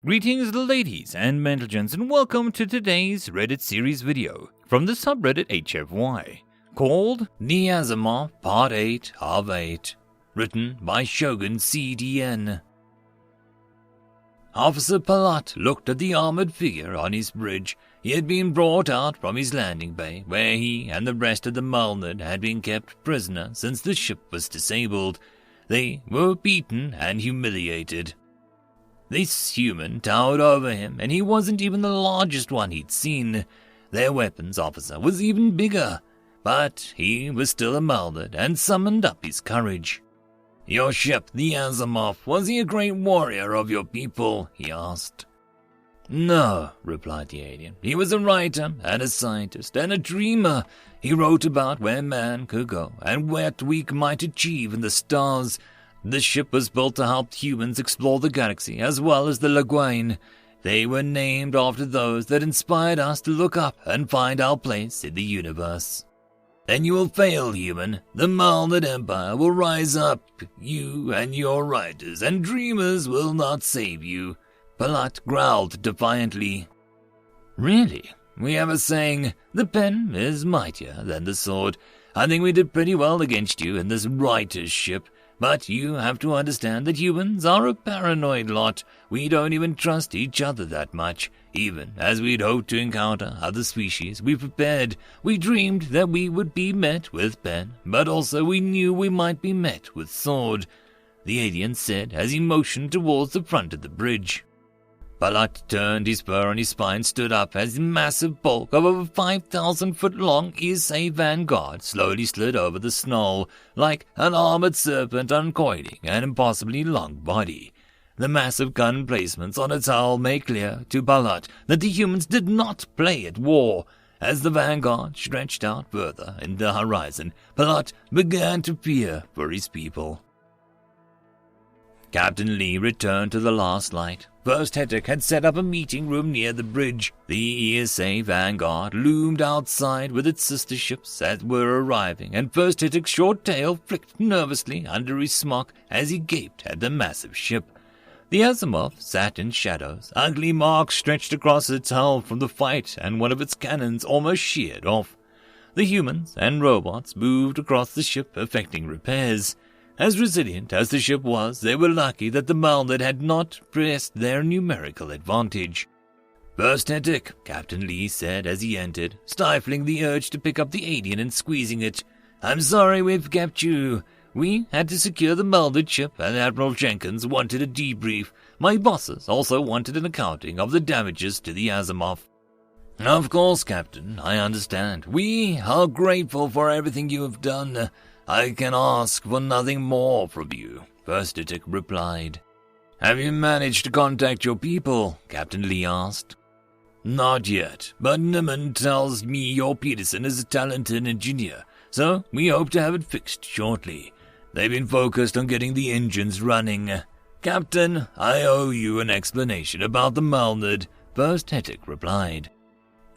Greetings ladies and gentlemen, and welcome to today's Reddit series video from the subreddit HFY called The Asimov Pt.8 of 8, written by Shogun CDN. Officer Palat looked at the armored figure on his bridge. He had been brought out from his landing bay, where he and the rest of the Malnad had been kept prisoner since the ship was disabled. They were beaten and humiliated. This human towered over him, and he wasn't even the largest one he'd seen. Their weapons officer was even bigger, but he was still a Malnad and summoned up his courage. "Your ship, the Asimov, was he a great warrior of your people?" he asked. "No," replied the alien. "He was a writer and a scientist and a dreamer. He wrote about where man could go and what we might achieve in the stars. The ship was built to help humans explore the galaxy as well as the Lagoon. They were named after those that inspired us to look up and find our place in the universe." "Then you will fail, human. The Malnad Empire will rise up. You and your writers and dreamers will not save you," Palat growled defiantly. "Really? We have a saying, the pen is mightier than the sword. I think we did pretty well against you in this writer's ship. But you have to understand that humans are a paranoid lot. We don't even trust each other that much. Even as we'd hoped to encounter other species, we prepared. We dreamed that we would be met with pen, but also we knew we might be met with sword," the alien said as he motioned towards the front of the bridge. Palat turned, his fur on his spine stood up as the massive bulk of over 5,000-foot-long Issei vanguard slowly slid over the snow like an armored serpent uncoiling an impossibly long body. The massive gun placements on its hull made clear to Palat that the humans did not play at war. As the vanguard stretched out further in the horizon, Palat began to fear for his people. Captain Lee returned to the last light. First Hetek had set up a meeting room near the bridge. The ESA Vanguard loomed outside with its sister ships that were arriving, and First Hetek's short tail flicked nervously under his smock as he gaped at the massive ship. The Asimov sat in shadows. Ugly marks stretched across its hull from the fight, and one of its cannons almost sheared off. The humans and robots moved across the ship, effecting repairs. As resilient as the ship was, they were lucky that the Malnad had not pressed their numerical advantage. "First Hetek," Captain Lee said as he entered, stifling the urge to pick up the alien and squeezing it. "I'm sorry we've kept you. We had to secure the Malnad ship, and Admiral Jenkins wanted a debrief. My bosses also wanted an accounting of the damages to the Asimov." "Of course, Captain, I understand. We are grateful for everything you have done. I can ask for nothing more from you," First Hetek replied. "Have you managed to contact your people?" Captain Lee asked. "Not yet, but Niman tells me your Peterson is a talented engineer, so we hope to have it fixed shortly. They've been focused on getting the engines running. Captain, I owe you an explanation about the Malnad," First Hetek replied.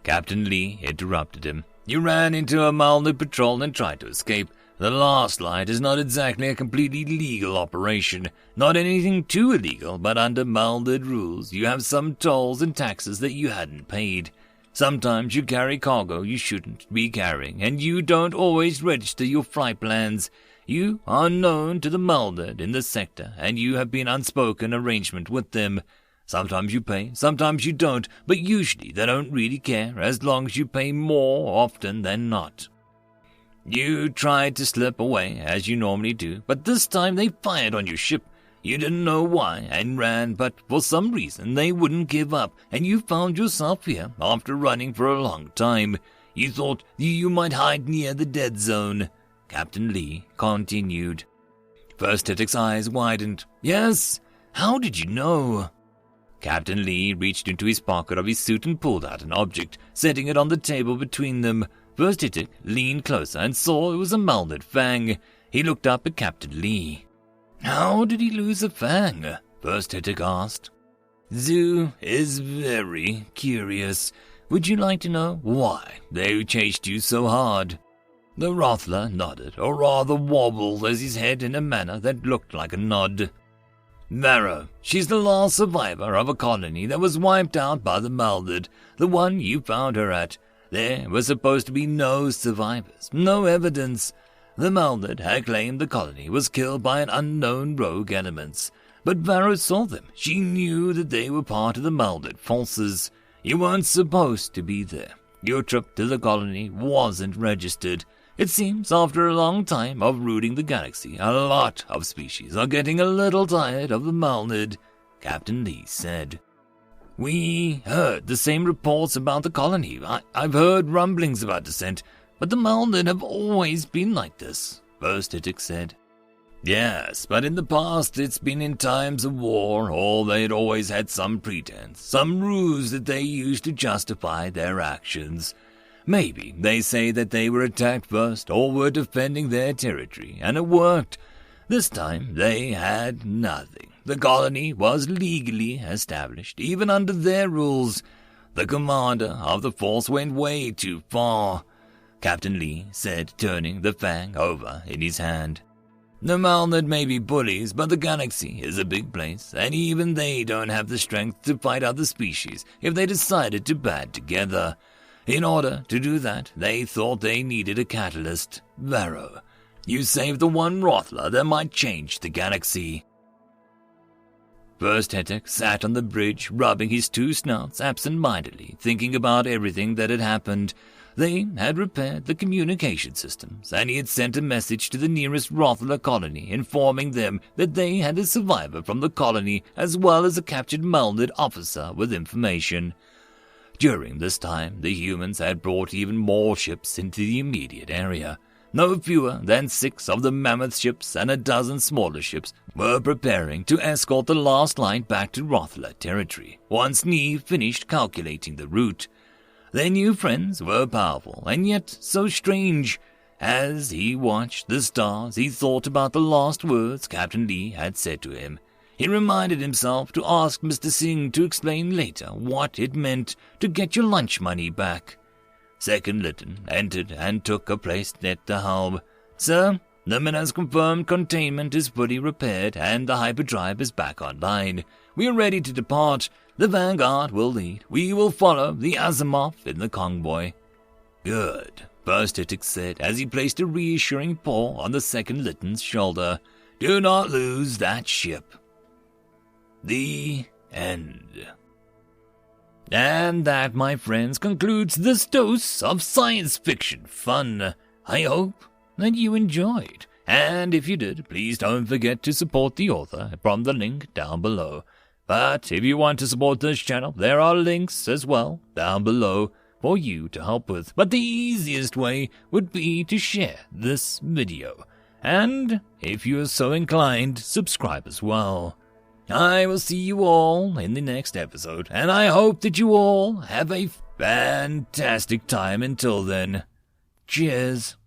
Captain Lee interrupted him. "You ran into a Malnad patrol and tried to escape. The last light is not exactly a completely legal operation. Not anything too illegal, but under Malnad rules, you have some tolls and taxes that you hadn't paid. Sometimes you carry cargo you shouldn't be carrying, and you don't always register your flight plans. You are known to the Malnad in the sector, and you have been unspoken arrangement with them. Sometimes you pay, sometimes you don't, but usually they don't really care as long as you pay more often than not. You tried to slip away, as you normally do, but this time they fired on your ship. You didn't know why and ran, but for some reason they wouldn't give up, and you found yourself here after running for a long time. You thought you might hide near the dead zone," Captain Lee continued. First Hetek's eyes widened. "Yes? How did you know?" Captain Lee reached into his pocket of his suit and pulled out an object, setting it on the table between them. First Hetek leaned closer and saw it was a Malnad fang. He looked up at Captain Lee. "How did he lose a fang?" First Hetek asked. "Zoo is very curious. Would you like to know why they chased you so hard?" The Rothler nodded, or rather wobbled his head in a manner that looked like a nod. Vero. She's the last survivor of a colony that was wiped out by the Malded, the one you found her at. There were supposed to be no survivors, no evidence. The Malded had claimed the colony was killed by an unknown rogue elements, but Vero saw them. She knew that they were part of the Malded forces. You weren't supposed to be there. Your trip to the colony wasn't registered. It seems after a long time of rooting the galaxy, a lot of species are getting a little tired of the Malded, Captain Lee said. We heard the same reports about the colony. I've heard rumblings about dissent, but the Malded have always been like this, First Hittick said. Yes, but in the past it's been in times of war, or they'd always had some pretense, some ruse that they used to justify their actions. Maybe they say that they were attacked first, or were defending their territory, and it worked. This time they had nothing. The colony was legally established, even under their rules. The commander of the force went way too far, Captain Lee said, turning the fang over in his hand. The Malded may be bullies, but the galaxy is a big place, and even they don't have the strength to fight other species if they decided to band together. In order to do that, they thought they needed a catalyst. Vero, you saved the one Rothler that might change the galaxy. First Hittick sat on the bridge, rubbing his two snouts absent-mindedly, thinking about everything that had happened. They had repaired the communication systems, and he had sent a message to the nearest Rothler colony, informing them that they had a survivor from the colony as well as a captured Malded officer with information. During this time, the humans had brought even more ships into the immediate area. No fewer than 6 of the mammoth ships and a dozen smaller ships were preparing to escort the last line back to Rothler territory, once Neve finished calculating the route. Their new friends were powerful, and yet so strange. As he watched the stars, he thought about the last words Captain Lee had said to him. He reminded himself to ask Mr. Singh to explain later what it meant to get your lunch money back. Second Lytton entered and took a place at the helm. Sir, the man has confirmed containment is fully repaired and the hyperdrive is back online. We are ready to depart. The Vanguard will lead. We will follow the Asimov in the convoy. Good, First Hittick said as he placed a reassuring paw on the Second Lytton's shoulder. Do not lose that ship. The end. And that, my friends, concludes this dose of science fiction fun. I hope that you enjoyed. And if you did, please don't forget to support the author from the link down below. But if you want to support this channel, there are links as well down below for you to help with. But the easiest way would be to share this video. And if you are so inclined, subscribe as well. I will see you all in the next episode, and I hope that you all have a fantastic time until then. Cheers.